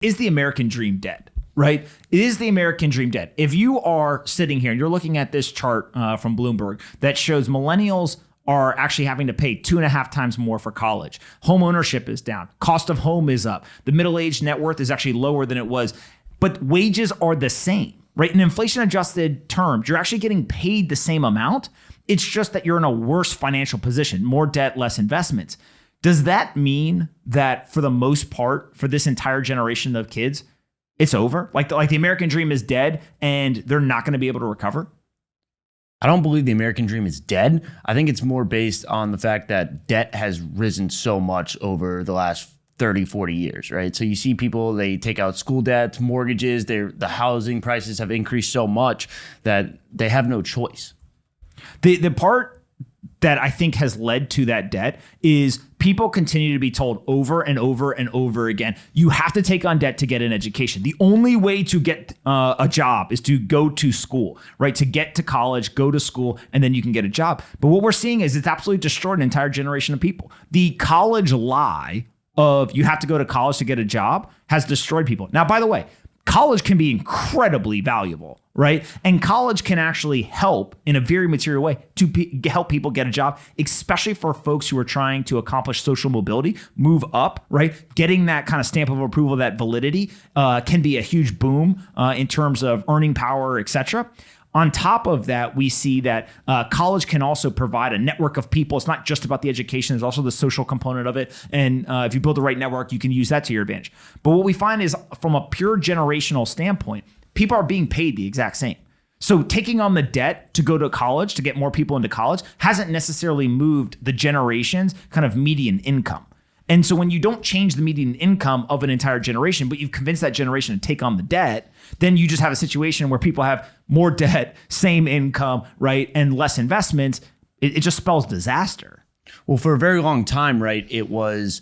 is the American dream dead? Right? Is the American dream dead? If you are sitting here and you're looking at this chart from Bloomberg that shows millennials are actually having to pay 2.5 times more for college. Home ownership is down. Cost of home is up. The middle-aged net worth is actually lower than it was, but wages are the same, right? In inflation-adjusted terms, you're actually getting paid the same amount. It's just that you're in a worse financial position, more debt, less investments. Does that mean that for the most part, for this entire generation of kids, it's over? Like the American dream is dead and they're not going to be able to recover? I don't believe the American dream is dead. I think it's more based on the fact that debt has risen so much over the last 30, 40 years, right? So you see people, they take out school debts, mortgages, the housing prices have increased so much that they have no choice. The part that I think has led to that debt is people continue to be told over and over and over again, you have to take on debt to get an education. The only way to get a job is to go to school, right? To get to college, go to school, and then you can get a job. But what we're seeing is it's absolutely destroyed an entire generation of people. The college lie of you have to go to college to get a job has destroyed people. Now, by the way, college can be incredibly valuable, right? And college can actually help in a very material way to help people get a job, especially for folks who are trying to accomplish social mobility, move up, right? Getting that kind of stamp of approval, that validity can be a huge boom in terms of earning power, et cetera. On top of that, we see that college can also provide a network of people. It's not just about the education. There's also the social component of it. And if you build the right network, you can use that to your advantage. But what we find is from a pure generational standpoint, people are being paid the exact same. So taking on the debt to go to college, to get more people into college, hasn't necessarily moved the generation's kind of median income. And so when you don't change the median income of an entire generation, but you've convinced that generation to take on the debt, then you just have a situation where people have more debt, same income, right, and less investments. It just spells disaster. Well, for a very long time, right, it was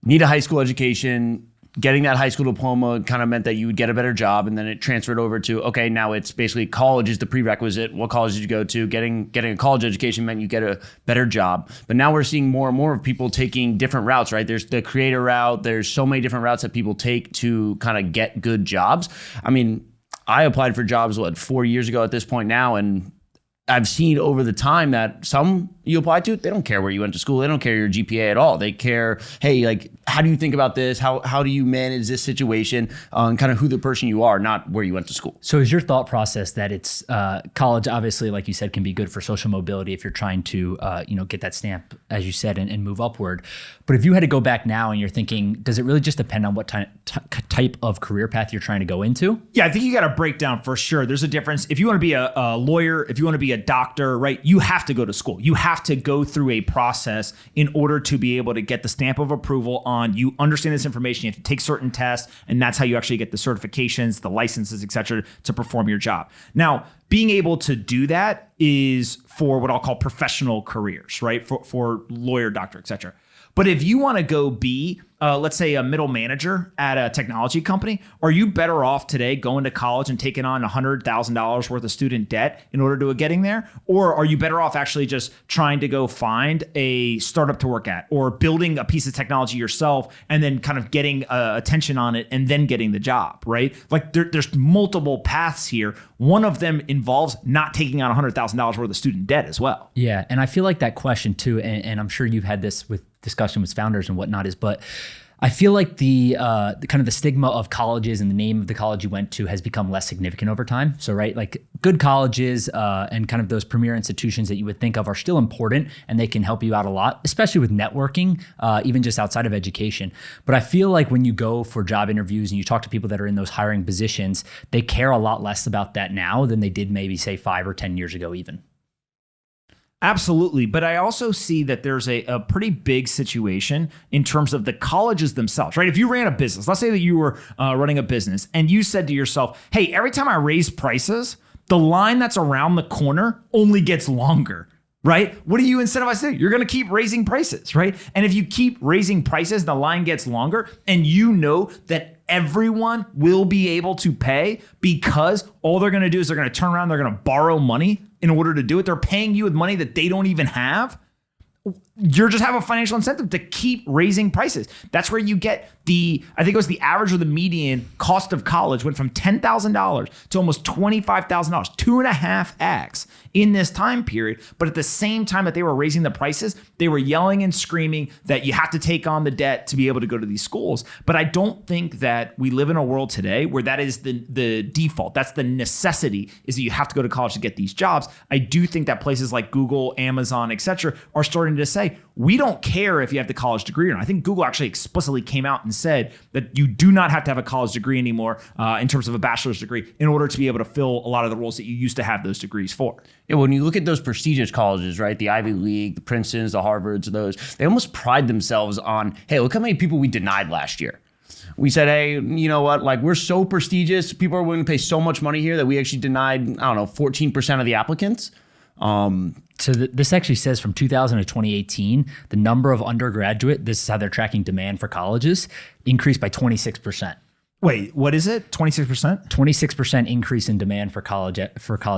need a high school education. Getting that high school diploma kind of meant that you would get a better job, and then it transferred over to, okay, now it's basically college is the prerequisite. What college did you go to? Getting a college education meant you get a better job. But now we're seeing more and more of people taking different routes, right? There's the creator route. There's so many different routes that people take to kind of get good jobs. I mean, I applied for jobs, 4 years ago at this point now, and I've seen over the time that some you apply to, they don't care where you went to school. They don't care your GPA at all. They care, hey, like, how do you think about this? How do you manage this situation? And kind of who the person you are, not where you went to school. So is your thought process that it's college, obviously, like you said, can be good for social mobility if you're trying to, get that stamp, as you said, and move upward. But if you had to go back now and you're thinking, does it really just depend on what type of career path you're trying to go into? Yeah, I think you got to break down for sure. There's a difference. If you want to be a lawyer, if you want to be a doctor, right, you have to go to school. You have to go through a process in order to be able to get the stamp of approval on you understand this information. You have to take certain tests, and that's how you actually get the certifications, the licenses, et cetera, to perform your job. Now, being able to do that is for what I'll call professional careers, right? For lawyer, doctor, et cetera. But if you want to go be, let's say, a middle manager at a technology company, are you better off today going to college and taking on $100,000 worth of student debt in order to getting there? Or are you better off actually just trying to go find a startup to work at or building a piece of technology yourself and then kind of getting attention on it and then getting the job, right? Like there's multiple paths here. One of them involves not taking on $100,000 worth of student debt as well. Yeah, and I feel like that question too, and I'm sure you've had this with discussion with founders and whatnot, is, but I feel like the kind of the stigma of colleges and the name of the college you went to has become less significant over time. So, right, like good colleges and kind of those premier institutions that you would think of are still important, and they can help you out a lot, especially with networking, even just outside of education. But I feel like when you go for job interviews and you talk to people that are in those hiring positions, they care a lot less about that now than they did maybe say 5 or 10 years ago even. Absolutely. But I also see that there's a pretty big situation in terms of the colleges themselves, right? If you ran a business, let's say that you were running a business and you said to yourself, hey, every time I raise prices, the line that's around the corner only gets longer, right? What do you incentivize to do? You're going to keep raising prices, right? And if you keep raising prices, the line gets longer, and you know that everyone will be able to pay because all they're going to do is they're going to turn around, they're going to borrow money in order to do it. They're paying you with money that they don't even have. You just have a financial incentive to keep raising prices. That's where you get I think it was the average or the median cost of college went from $10,000 to almost $25,000, 2.5x in this time period. But at the same time that they were raising the prices, they were yelling and screaming that you have to take on the debt to be able to go to these schools. But I don't think that we live in a world today where that is the default. That's the necessity, is that you have to go to college to get these jobs. I do think that places like Google, Amazon, et cetera, are starting to say, we don't care if you have the college degree or not. I think Google actually explicitly came out and said that you do not have to have a college degree anymore in terms of a bachelor's degree in order to be able to fill a lot of the roles that you used to have those degrees for. Yeah, when you look at those prestigious colleges, right, the Ivy League, the Princetons, the Harvards, those, they almost pride themselves on, hey, look how many people we denied last year. We said, hey, you know what, like we're so prestigious, people are willing to pay so much money here that we actually denied, 14% of the applicants. So this actually says from 2000 to 2018, the number of undergraduate, this is how they're tracking demand for colleges, increased by 26%. Wait, what is it? 26%? 26% increase in demand for college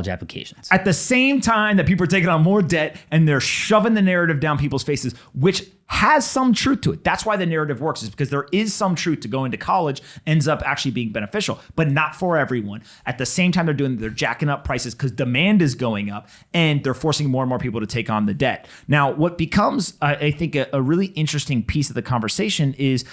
applications. At the same time that people are taking on more debt and they're shoving the narrative down people's faces, which has some truth to it. That's why the narrative works, is because there is some truth to going to college ends up actually being beneficial, but not for everyone. At the same time they're jacking up prices because demand is going up and they're forcing more and more people to take on the debt. Now, what becomes, I think, a really interesting piece of the conversation is,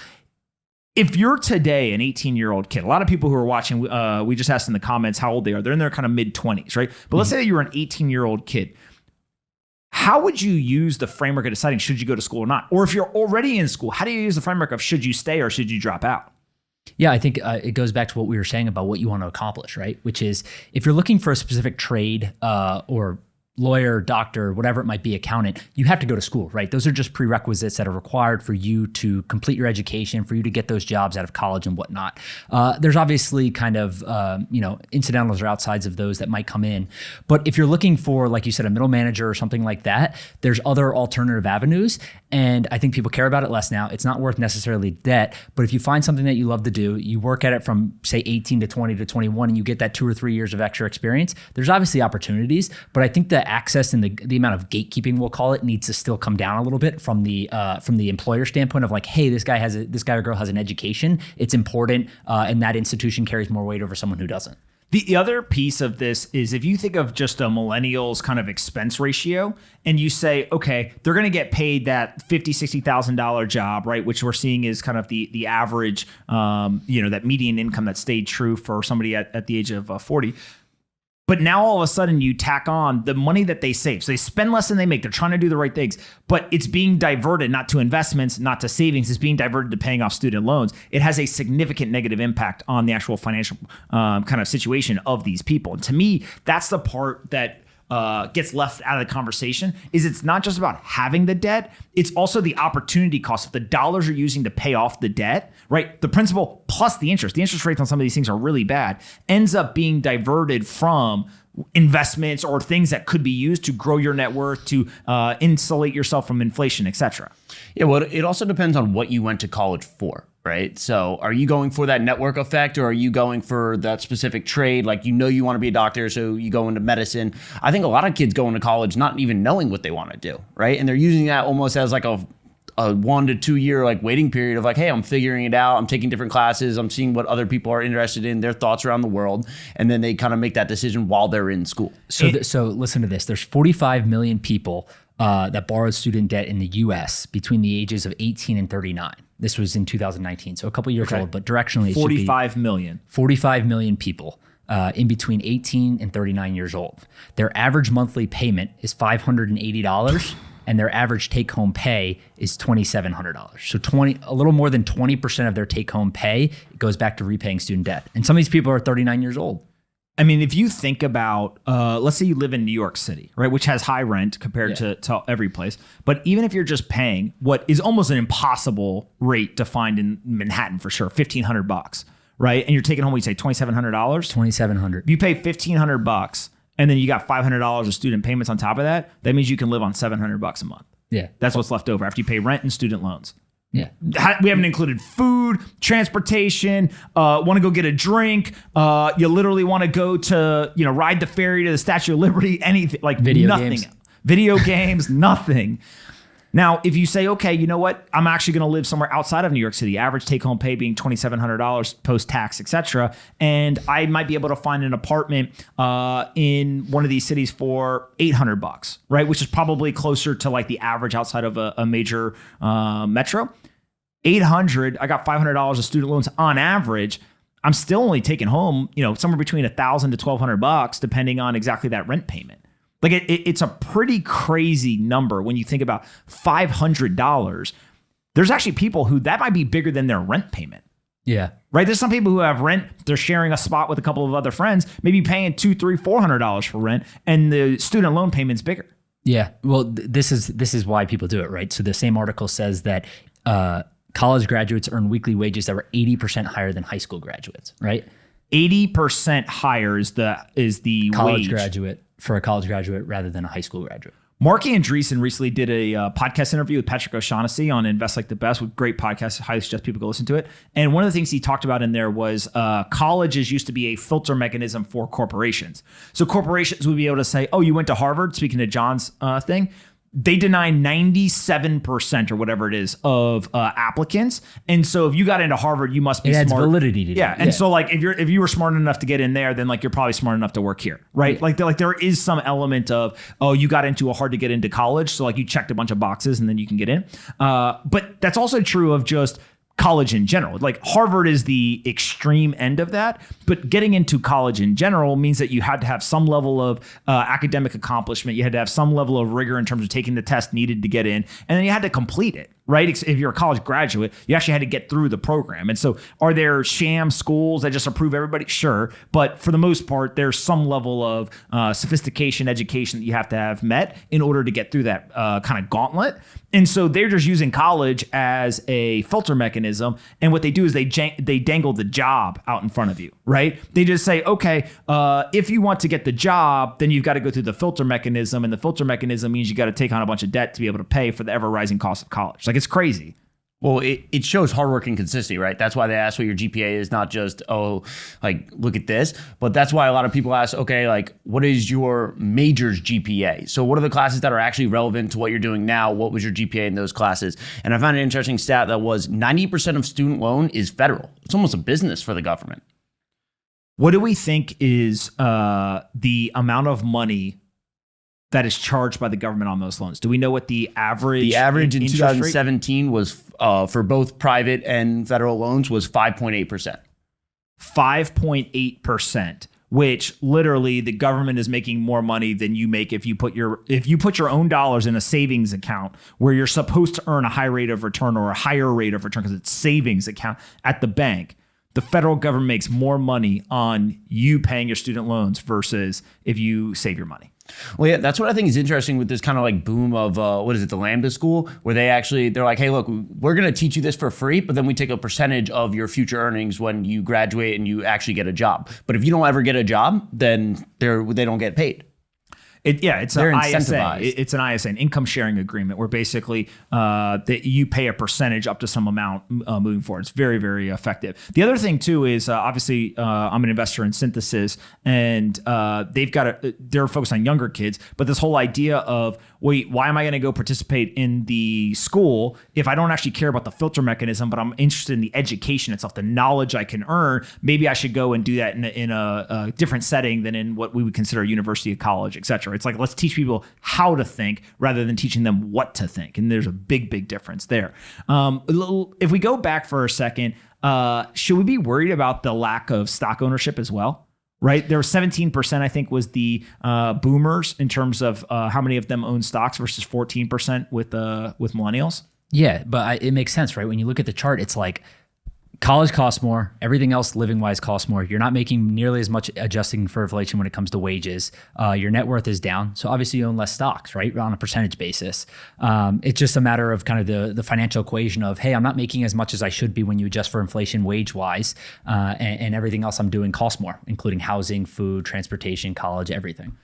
if you're today an 18-year-old kid, a lot of people who are watching, we just asked in the comments how old they are. They're in their kind of mid-20s, right? But let's say that you're an 18-year-old kid. How would you use the framework of deciding should you go to school or not? Or if you're already in school, how do you use the framework of should you stay or should you drop out? Yeah, I think it goes back to what we were saying about what you want to accomplish, right? Which is if you're looking for a specific trade or lawyer, doctor, whatever it might be, accountant, you have to go to school, right? Those are just prerequisites that are required for you to complete your education, for you to get those jobs out of college and whatnot. There's obviously kind of, incidentals or outsides of those that might come in. But if you're looking for, like you said, a middle manager or something like that, there's other alternative avenues. And I think people care about it less now. It's not worth necessarily debt, but if you find something that you love to do, you work at it from say 18 to 20 to 21, and you get that 2 or 3 years of extra experience, there's obviously opportunities, but I think the access and the amount of gatekeeping, we'll call it, needs to still come down a little bit from the employer standpoint of like, hey, this guy or girl has an education. It's important, and that institution carries more weight over someone who doesn't. The other piece of this is if you think of just a millennial's kind of expense ratio and you say, okay, they're going to get paid that $50,000, $60,000 job, right? Which we're seeing is kind of the average, that median income that stayed true for somebody at the age of 40. But now all of a sudden you tack on the money that they save. So they spend less than they make. They're trying to do the right things, but it's being diverted not to investments, not to savings. It's being diverted to paying off student loans. It has a significant negative impact on the actual financial kind of situation of these people. And to me, that's the part that gets left out of the conversation. Is it's not just about having the debt, it's also the opportunity cost of the dollars you're using to pay off the debt, right? The principal plus the interest. The interest rates on some of these things are really bad, ends up being diverted from investments or things that could be used to grow your net worth, to insulate yourself from inflation, et cetera. Yeah, well, it also depends on what you went to college for, right? So are you going for that network effect, or are you going for that specific trade? Like, you want to be a doctor, so you go into medicine. I think a lot of kids go into college not even knowing what they want to do, right? And they're using that almost as like a 1 to 2 year like waiting period of like, hey, I'm figuring it out. I'm taking different classes. I'm seeing what other people are interested in, their thoughts around the world. And then they kind of make that decision while they're in school. So listen to this. There's 45 million people that borrowed student debt in the US between the ages of 18 and 39. This was in 2019, so a couple years old, but directionally it 45 million. 45 million people in between 18 and 39 years old. Their average monthly payment is $580, and their average take-home pay is $2,700. So a little more than 20% of their take-home pay goes back to repaying student debt. And some of these people are 39 years old. I mean, if you think about, let's say you live in New York City, right, which has high rent compared to every place. But even if you're just paying what is almost an impossible rate to find in Manhattan for sure, $1,500, right? And you're taking home, what you say, $2,700? $2,700. You pay $1,500 and then you got $500 of student payments on top of that. That means you can live on $700 a month. Yeah. That's what's left over after you pay rent and student loans. Yeah. We haven't included food, transportation, want to go get a drink. You literally want to go to, ride the ferry to the Statue of Liberty, anything, like Video nothing. games. Video games, nothing. Now, if you say, okay, you know what, I'm actually going to live somewhere outside of New York City, average take-home pay being $2,700 post-tax, et cetera, and I might be able to find an apartment in one of these cities for $800, right, which is probably closer to like the average outside of a major metro. $800, I got $500 of student loans on average. I'm still only taking home, somewhere between $1,000 to $1,200, depending on exactly that rent payment. Like it's a pretty crazy number when you think about $500. There's actually people who that might be bigger than their rent payment. Yeah. Right. There's some people who have rent. They're sharing a spot with a couple of other friends, maybe paying $200, $300, $400 for rent, and the student loan payment's bigger. Yeah. Well, this is why people do it, right? So the same article says that college graduates earn weekly wages that were 80% higher than high school graduates, right? 80% higher is the college wage. Graduate for a college graduate rather than a high school graduate. Marky Andreessen recently did a podcast interview with Patrick O'Shaughnessy on Invest Like the Best, with great podcast. I highly suggest people go listen to it. And one of the things he talked about in there was colleges used to be a filter mechanism for corporations. So corporations would be able to say, oh, you went to Harvard, speaking to John's thing. They deny 97% or whatever it is of applicants. And so if you got into Harvard, you must be smart. It adds smart. validity to yeah. it. And so like if you were smart enough to get in there, then like you're probably smart enough to work here. Right. Yeah. Like there is some element of, oh, you got into a hard to get into college. So like you checked a bunch of boxes and then you can get in. But that's also true of just college in general. Like Harvard is the extreme end of that, but getting into college in general means that you had to have some level of academic accomplishment. You had to have some level of rigor in terms of taking the test needed to get in, and then you had to complete it. Right? If you're a college graduate, you actually had to get through the program. And so are there sham schools that just approve everybody? Sure. But for the most part, there's some level of sophistication, education that you have to have met in order to get through that kind of gauntlet. And so they're just using college as a filter mechanism. And what they do is they dangle the job out in front of you, right? They just say, okay, if you want to get the job, then you've got to go through the filter mechanism. And the filter mechanism means you got to take on a bunch of debt to be able to pay for the ever rising cost of college. Like, it's crazy. Well, it shows hard work and consistency, right? That's why they ask what your GPA is, not just, oh, like, look at this. But that's why a lot of people ask, okay, like, what is your major's GPA? So what are the classes that are actually relevant to what you're doing now? What was your GPA in those classes? And I found an interesting stat that was 90% of student loan is federal. It's almost a business for the government. What do we think is the amount of money that is charged by the government on those loans? Do we know what the average? The average in interest rate? 2017 was for both private and federal loans was 5.8%. 5.8%, which literally the government is making more money than you make if you put your own dollars in a savings account where you're supposed to earn a high rate of return or a higher rate of return because it's savings account at the bank. The federal government makes more money on you paying your student loans versus if you save your money. Well, yeah, that's what I think is interesting with this kind of like boom of, the Lambda School, where they're like, hey, look, we're going to teach you this for free, but then we take a percentage of your future earnings when you graduate and you actually get a job. But if you don't ever get a job, then they don't get paid. It's They're an ISA. incentivized. It's an ISA, an income sharing agreement, where basically that you pay a percentage up to some amount moving forward. It's very, very effective. The other thing too is obviously I'm an investor in Synthesis, and they're focused on younger kids. But this whole idea of, wait, why am I going to go participate in the school if I don't actually care about the filter mechanism, but I'm interested in the education itself, the knowledge I can earn? Maybe I should go and do that in a different setting than in what we would consider a university, a college, et cetera. It's like, let's teach people how to think rather than teaching them what to think. And there's a big, big difference there. If we go back for a second, should we be worried about the lack of stock ownership as well? Right? There was 17%, I think, was the boomers in terms of how many of them own stocks versus 14% with millennials. Yeah, but it makes sense, right? When you look at the chart, it's like college costs more. Everything else living-wise costs more. You're not making nearly as much adjusting for inflation when it comes to wages. Your net worth is down. So obviously you own less stocks, right? On a percentage basis. It's just a matter of kind of the financial equation of, hey, I'm not making as much as I should be when you adjust for inflation wage-wise. And everything else I'm doing costs more, including housing, food, transportation, college, everything.